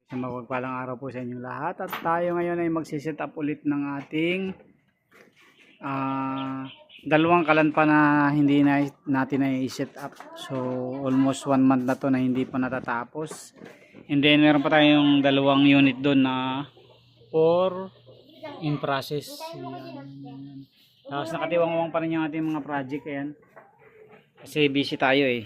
Mapagpalang araw po sa inyong lahat, at tayo ngayon ay magsiset up ulit ng ating dalawang kalan pa na hindi na natin ay set up. So almost 1 month na to na hindi pa natatapos, and then meron pa tayong dalawang unit doon na for in process. Yan. Tapos nakatiwang-wang pa rin yung ating mga project, ayan, kasi busy tayo eh.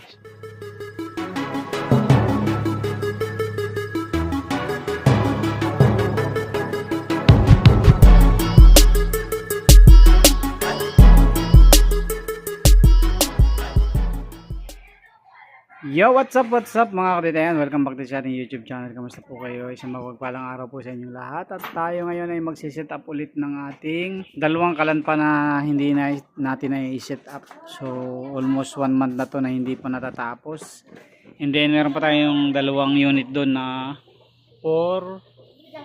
Yo, what's up mga kadetayan, welcome back to sa ating YouTube channel. Kamusta po kayo? Isang mapagpalang araw po sa inyong lahat, at tayo ngayon ay magsiset up ulit ng ating dalawang kalan pa na hindi na natin ay set up. So almost 1 month na to na hindi pa natatapos, and then meron pa tayong dalawang unit doon na for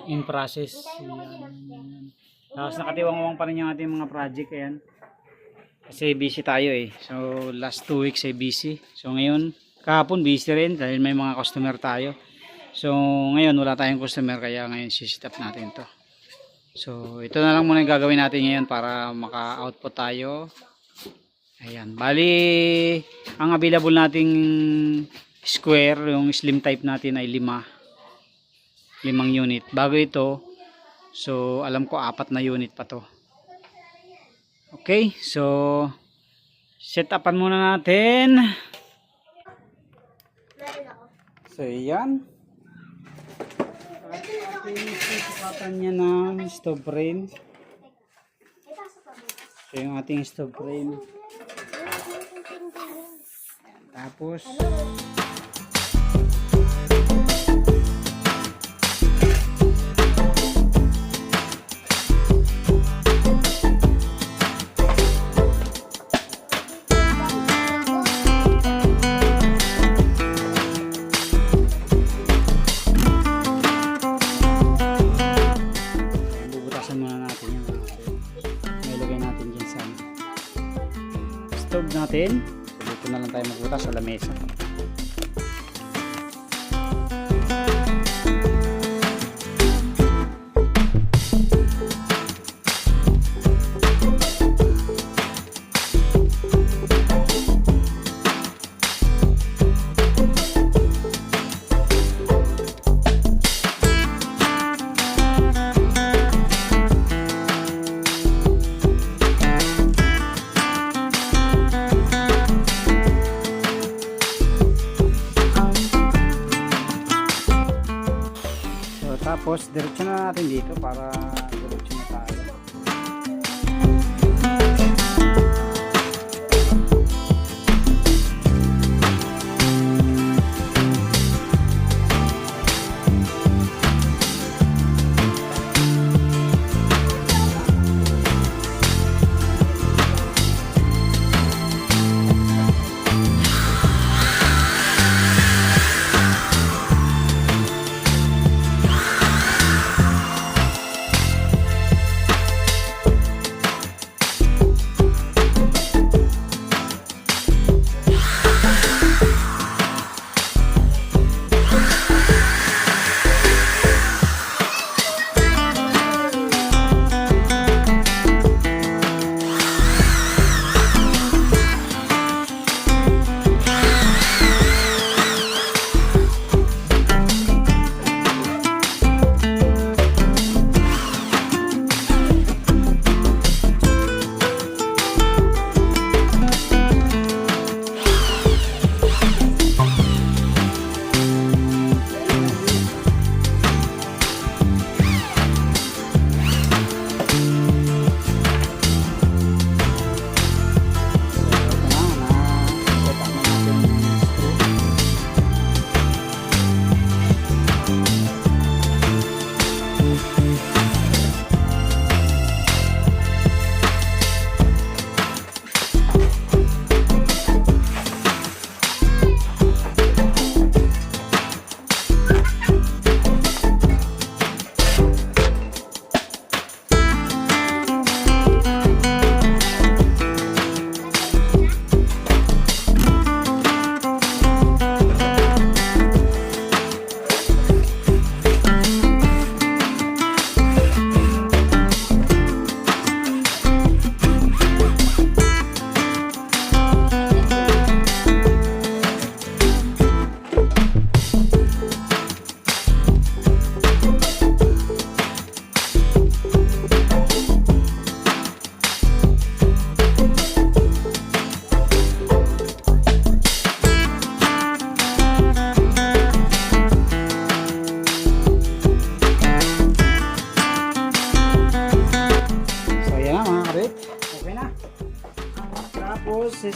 in process. Yan. Tapos nakatiwang-wang pa rin yung ating mga project, ayan, kasi busy tayo eh. So last 2 weeks ay busy. So ngayon, kahapon busy rin dahil may mga customer tayo. So ngayon wala tayong customer, kaya ngayon sisit up natin to. So ito na lang muna yung gagawin natin ngayon para maka-output tayo. Ayan, bali ang available nating square, yung slim type natin ay 5 unit. Bago ito, so alam ko 4 na unit pa to. Okay, so set upan muna natin. So yan, ating susukatan niya ng stove frame. So yung ating stove frame, tapos stove natin. So dito na lang tayo magbutas sa lamesa. Tapos diretso na natin dito para diretso na tayo.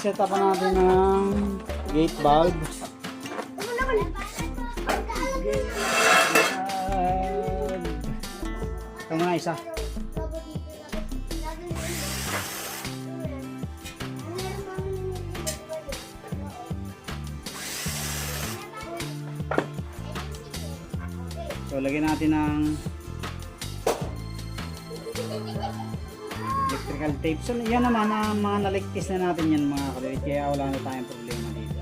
set up natin ng gate valve. Ito muna isa. So, lagyan natin ng electrical tape. So, yan naman, mga naligtis na natin yan mga kaluit. Kaya wala na tayong problema dito.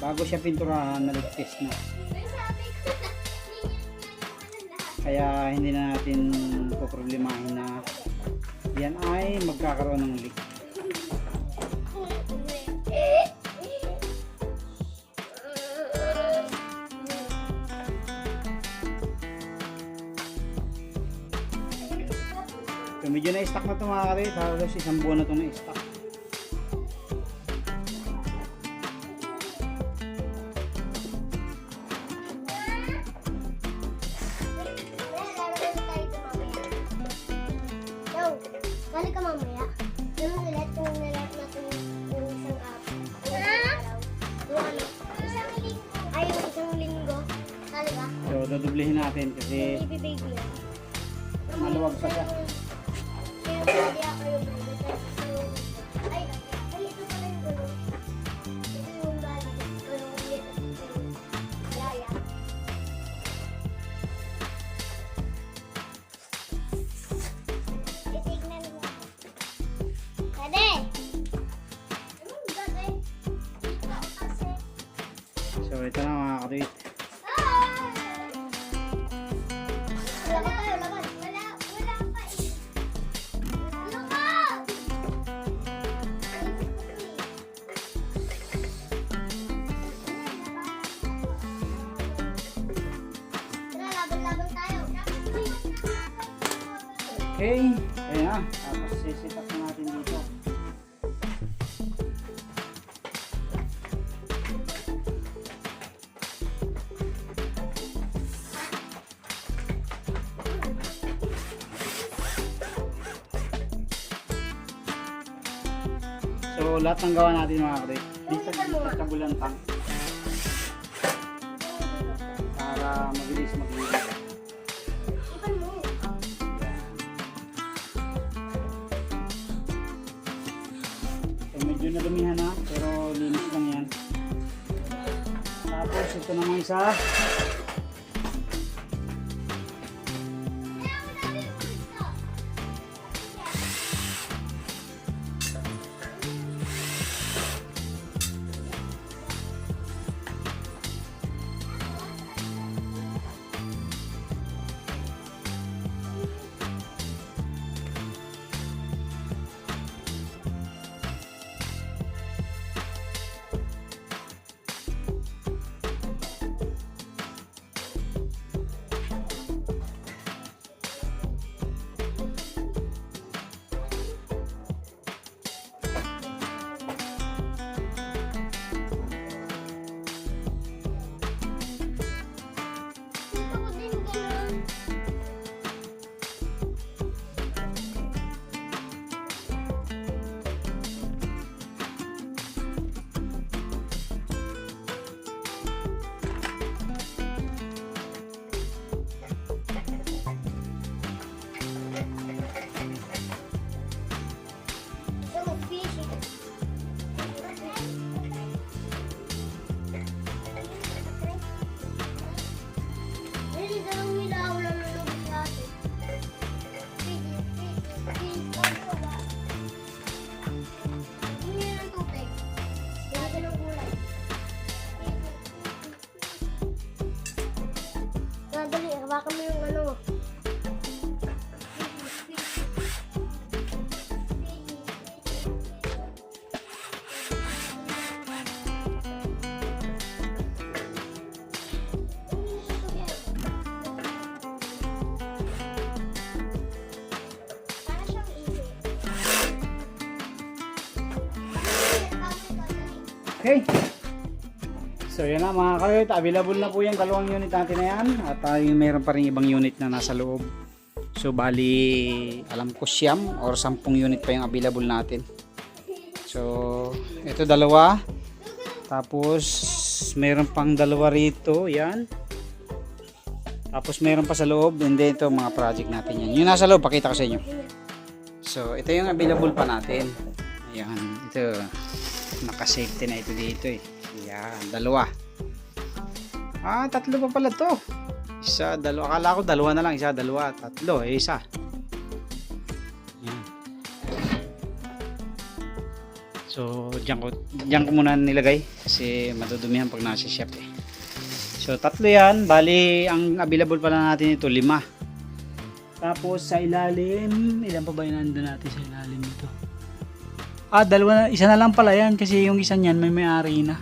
Bago siya pinturahan, naligtis na. Kaya hindi na natin poproblemahin na yan ay magkakaroon ng leak. So, medyo na-stock na ito mga kalit. Halos isang buwan na ito na-stock. Balik ka mamaya. Yung nilet natin yung isang ay, yung isang linggo. Sali ba? So, dudublihin natin kasi Baby baby yan. maluwag pa siya. Kaya pwede ako yung ay, ito pala yung gano'n. Ito yung bali. Gano'n ulit. Yaya. Titignan mo. Dade! Anong dade? Ikaw kasi. So, ito na mga kalit. Laban tayo, laban. Wala pa eh. Laban! Tara, laban tayo. Okay, ayan na. Tapos sisit up na natin dito. So, lahat ng gawa natin mga kalit. Dito sa bulantang. Para mabilis maglinis. Ipan mo. So, medyo nadumihan na, pero linis lang yan. Tapos, ito naman isa. Gusto ko din gano'n. Gusto mo fish eh. Hindi dalawang nilaw lang nalubos natin. Hindi ng tubig. Hindi ng gulay. Dali, hawakan mo yung ano. Para siyang ihi. Okay. So yan na mga kalit, available na po yung dalawang unit natin na yan. At mayroon pa rin ibang unit na nasa loob. So bali, alam ko siyam or 10 unit pa yung available natin. So, ito dalawa. Tapos, meron pang dalawa rito. Yan. Tapos, meron pa sa loob. And then, ito mga project natin yan. Yung nasa loob, pakita ko sa inyo. So, ito yung available pa natin. Ayan. Ito. Naka-safety na ito dito eh. Ayan. Dalawa. Tatlo pa pala to. Isa, dalawa. Akala ko dalawa na lang. Isa, dalawa. Tatlo. Isa. Ayan. So, diyan ko muna nilagay kasi madudumihan pag nasa chef eh. So, tatlo yan. Bali, ang available pala natin ito, 5. Tapos, sa ilalim, ilan pa ba yung nandun natin sa ilalim ito? Dalawa na. Isa na lang pala yan kasi yung isa niyan may ari na.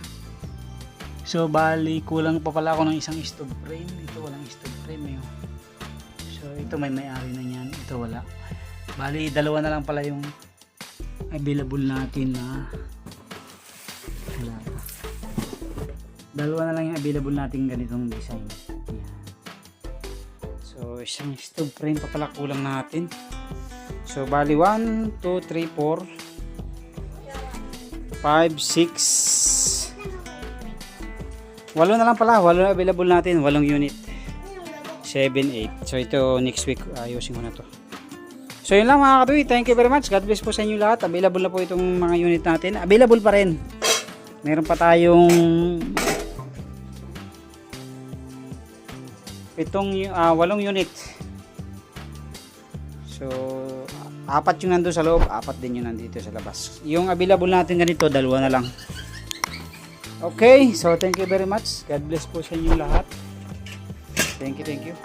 So, bali, kulang pa pala ako ng isang stove frame. Ito, walang stove frame eh. So, ito may ari na yan. Ito, wala. Bali, dalawa na lang pala yung available natin na wala pa. Dalawa na lang yung available natin ganitong design. Ayan. So isang stove frame pa pala kulang natin. So bali 1, 2, 3, 4 5, 6 8 na lang pala. 8 na available natin. 8 unit. 7, 8. So ito next week ayusin ko na to. So yun lang mga katuwi, thank you very much. God bless po sa inyo lahat. Available na po itong mga unit natin. Available pa rin. Meron pa tayong 8 unit. So 4 yung nandun sa loob, 4 din yung nandito sa labas. Yung available natin ganito, 2 na lang. Okay, so thank you very much. God bless po sa inyo lahat. Thank you.